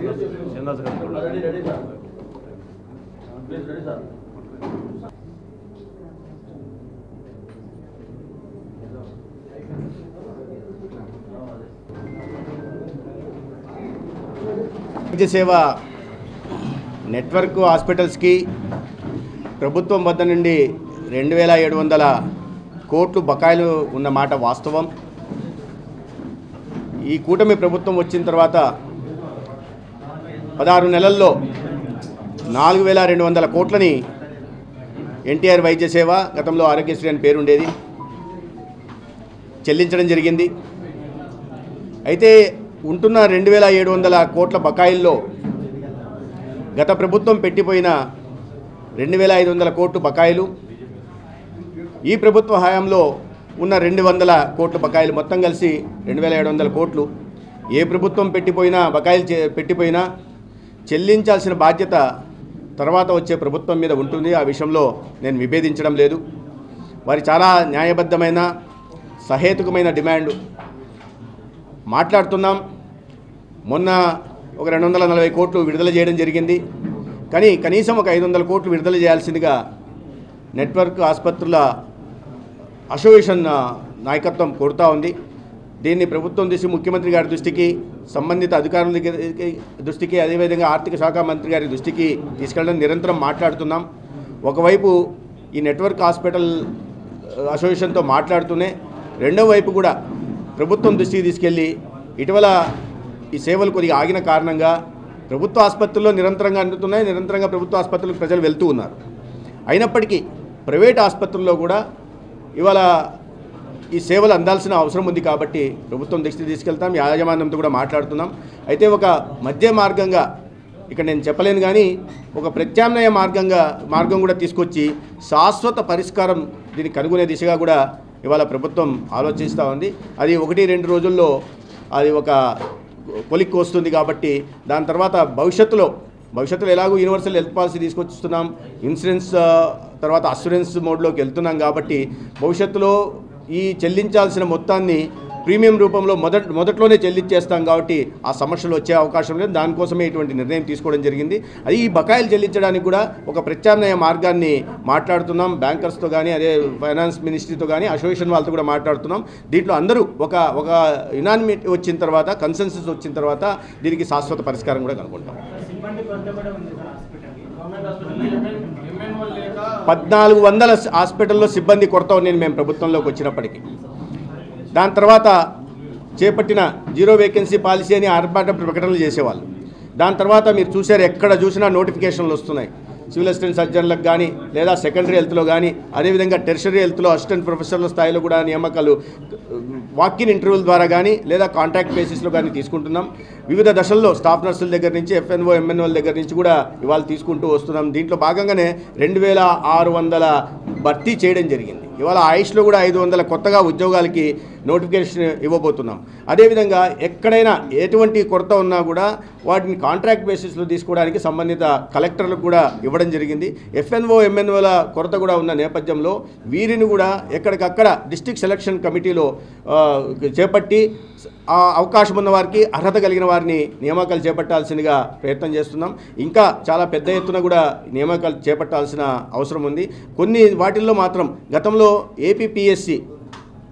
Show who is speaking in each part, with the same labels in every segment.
Speaker 1: వైద్య సేవ నెట్వర్క్ హాస్పిటల్స్కి ప్రభుత్వం వద్ద నుండి 2700 కోట్లు బకాయిలు ఉన్నమాట వాస్తవం. ఈ కూటమి ప్రభుత్వం వచ్చిన తర్వాత 16 నెలల్లో 4200 కోట్లని ఎన్టీఆర్ వైద్య సేవ, గతంలో ఆరోగ్యశ్రీ అని పేరుండేది, చెల్లించడం జరిగింది. అయితే ఉంటున్న 2700 కోట్ల బకాయిల్లో గత ప్రభుత్వం పెట్టిపోయిన 2500 కోట్లు బకాయిలు, ఈ ప్రభుత్వ హయాంలో ఉన్న 200 కోట్ల బకాయిలు, మొత్తం కలిసి 2700 కోట్లు ఏ ప్రభుత్వం బకాయిలు పెట్టిపోయినా చెల్లించాల్సిన బాధ్యత తర్వాత వచ్చే ప్రభుత్వం మీద ఉంటుంది. ఆ విషయంలో నేను విభేదించడం లేదు. వారి చాలా న్యాయబద్ధమైన సహేతుకమైన డిమాండ్ మాట్లాడుతున్నాం. మొన్న ఒక 240 కోట్లు విడుదల చేయడం జరిగింది. కానీ కనీసం ఒక 500 కోట్లు విడుదల చేయాల్సిందిగా నెట్వర్క్ ఆసుపత్రుల అసోసియేషన్ నాయకత్వం కోరుతూ ఉంది. దీన్ని ప్రభుత్వం ముఖ్యమంత్రి గారి దృష్టికి, సంబంధిత అధికారుల దృష్టికి, అదేవిధంగా ఆర్థిక శాఖ మంత్రి గారి దృష్టికి తీసుకెళ్ళడం నిరంతరం మాట్లాడుతున్నాం. ఒకవైపు ఈ నెట్వర్క్ హాస్పిటల్ అసోసియేషన్తో మాట్లాడుతూనే రెండో వైపు కూడా ప్రభుత్వం దృష్టికి తీసుకెళ్ళి ఇటీవల ఈ సేవలు కొద్దిగా ఆగిన కారణంగా ప్రభుత్వ ఆసుపత్రుల్లో నిరంతరంగా అందుతున్నాయి, నిరంతరంగా ప్రభుత్వ ఆసుపత్రులకు ప్రజలు వెళ్తూ ఉన్నారు. అయినప్పటికీ ప్రైవేట్ ఆసుపత్రుల్లో కూడా ఇవాళ ఈ సేవలు అందాల్సిన అవసరం ఉంది. కాబట్టి ప్రభుత్వం దృష్టికి తీసుకెళ్తాం, యాజమాన్యంతో కూడా మాట్లాడుతున్నాం. అయితే ఒక మధ్య మార్గంగా ఇక్కడ నేను చెప్పలేను, కానీ ఒక ప్రత్యామ్నాయ మార్గం కూడా తీసుకొచ్చి శాశ్వత పరిష్కారం దీన్ని కనుగొనే దిశగా కూడా ఇవాళ ప్రభుత్వం ఆలోచిస్తూ ఉంది. అది 1-2 రోజుల్లో అది ఒక కొలిక్కి వస్తుంది. కాబట్టి దాని తర్వాత భవిష్యత్తులో ఎలాగో యూనివర్సల్ హెల్త్ పాలసీ తీసుకొస్తున్నాం, ఇన్సూరెన్స్ తర్వాత అస్యూరెన్స్ మోడ్లోకి వెళ్తున్నాం. కాబట్టి భవిష్యత్తులో ఈ చెల్లించాల్సిన మొత్తాన్ని ప్రీమియం రూపంలో మొదట్లోనే చెల్లించేస్తాం. కాబట్టి ఆ సమస్యలు వచ్చే అవకాశం లేదు. దానికోసమే ఇటువంటి నిర్ణయం తీసుకోవడం జరిగింది. అది ఈ బకాయిలు చెల్లించడానికి కూడా ఒక ప్రత్యామ్నాయ మార్గాన్ని మాట్లాడుతున్నాం. బ్యాంకర్స్తో కానీ, అదే ఫైనాన్స్ మినిస్ట్రీతో కానీ, అసోసియేషన్ వాళ్ళతో కూడా మాట్లాడుతున్నాం. దీంట్లో అందరూ ఒక యునానిమిటీ వచ్చిన తర్వాత, కన్సెన్సస్ వచ్చిన తర్వాత దీనికి శాశ్వత పరిష్కారం కూడా కనుక్కుంటాం. 1400 హాస్పిటల్లో సిబ్బంది కొరత ఉంది మేము ప్రభుత్వంలోకి వచ్చినప్పటికీ. దాని తర్వాత చేపట్టిన జీరో వేకెన్సీ పాలసీ అని ఆర్భాట ప్రకటనలు చేసేవాళ్ళు. దాని తర్వాత మీరు చూశారు, ఎక్కడ చూసినా నోటిఫికేషన్లు వస్తున్నాయి. సివిల్ అసిస్టెంట్ సర్జన్లకు కానీ, లేదా సెకండరీ హెల్త్లో కానీ, అదేవిధంగా టెర్షరీ హెల్త్లో అసిస్టెంట్ ప్రొఫెసర్ల స్థాయిలో కూడా నియామకాలు వాకిన్ ఇంటర్వ్యూల ద్వారా కానీ, లేదా కాంట్రాక్ట్ బేసిస్లో కానీ తీసుకుంటున్నాం. వివిధ దశల్లో స్టాఫ్ నర్సుల దగ్గర నుంచి, ఎఫ్ఎన్ఓ ఎంఎన్ఓల దగ్గర నుంచి కూడా ఇవాళ తీసుకుంటూ వస్తున్నాం. దీంట్లో భాగంగానే 2600 భర్తీ చేయడం జరిగింది. ఇవాళ ఆయుష్లో కూడా 500 కొత్తగా ఉద్యోగాలకి నోటిఫికేషన్ ఇవ్వబోతున్నాం. అదేవిధంగా ఎక్కడైనా ఎటువంటి కొరత ఉన్నా కూడా వాటిని కాంట్రాక్ట్ బేసిస్లో తీసుకోవడానికి సంబంధిత కలెక్టర్లకు కూడా ఇవ్వడం జరిగింది. ఎఫ్ఎన్ఓ ఎంఎన్ఓల కొరత కూడా ఉన్న నేపథ్యంలో వీరిని కూడా ఎక్కడికక్కడ డిస్ట్రిక్ట్ సెలక్షన్ కమిటీలో చేపట్టి అవకాశం ఉన్న వారికి, అర్హత కలిగిన వారిని నియామకాలు చేపట్టాల్సిందిగా ప్రయత్నం చేస్తున్నాం. ఇంకా చాలా పెద్ద ఎత్తున కూడా నియామకాలు చేపట్టాల్సిన అవసరం ఉంది. కొన్ని వాటిల్లో మాత్రం గతంలో ఏపీపీఎస్సీ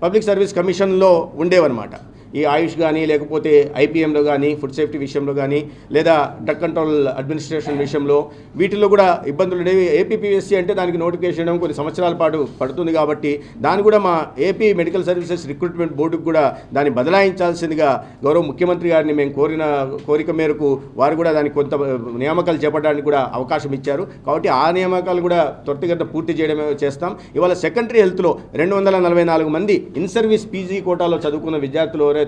Speaker 1: పబ్లిక్ సర్వీస్ కమిషన్లో ఉండేవన్నమాట. ఈ ఆయుష్ కానీ, లేకపోతే ఐపీఎంలో కానీ, ఫుడ్ సేఫ్టీ విషయంలో కానీ, లేదా డ్రగ్ కంట్రోల్ అడ్మినిస్ట్రేషన్ విషయంలో వీటిల్లో కూడా ఇబ్బందులు ఉండేవి. ఏపీపీఎస్సీ అంటే దానికి నోటిఫికేషన్ కొన్ని సంవత్సరాల పాటు పడుతుంది. కాబట్టి దాన్ని కూడా మా ఏపీ మెడికల్ సర్వీసెస్ రిక్రూట్మెంట్ బోర్డుకు కూడా దాన్ని బదలాయించాల్సిందిగా గౌరవ ముఖ్యమంత్రి గారిని మేము కోరిక మేరకు వారు కూడా దానికి కొంత నియామకాలు చేపట్టడానికి కూడా అవకాశం ఇచ్చారు. కాబట్టి ఆ నియామకాలు కూడా త్వరితగతిన పూర్తి చేయడమే చేస్తాం. ఇవాళ సెకండరీ హెల్త్లో 244 మంది ఇన్ సర్వీస్ పీజీ కోటాలో చదువుకున్న విద్యార్థులు ఎవరైతే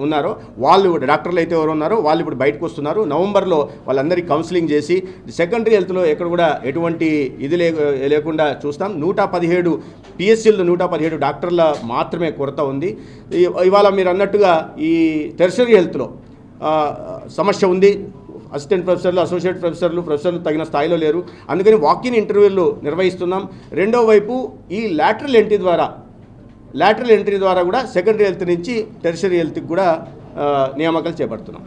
Speaker 1: ఉన్నారో వాళ్ళు, డాక్టర్లు అయితే ఎవరు ఉన్నారో వాళ్ళు ఇప్పుడు బయటకు వస్తున్నారు. నవంబర్లో వాళ్ళందరికీ కౌన్సిలింగ్ చేసి సెకండరీ హెల్త్లో ఎక్కడ కూడా ఎటువంటి ఇది లేకుండా చూస్తాం. 117 పిఎస్సీల్లో 117 డాక్టర్ల మాత్రమే కొరత ఉంది. ఇవాళ మీరు అన్నట్టుగా ఈ టెర్షరీ హెల్త్లో సమస్య ఉంది. అసిస్టెంట్ ప్రొఫెసర్లు, అసోసియేట్ ప్రొఫెసర్లు తగిన స్థాయిలో లేరు. అందుకని వాకిన్ ఇంటర్వ్యూలు నిర్వహిస్తున్నాం. రెండో వైపు ఈ లాటరల్ ఎంట్రీ ద్వారా కూడా సెకండరీ హెల్త్ నుంచి టెర్షరీ హెల్త్కి కూడా నియామకాలు చేపడుతున్నాం.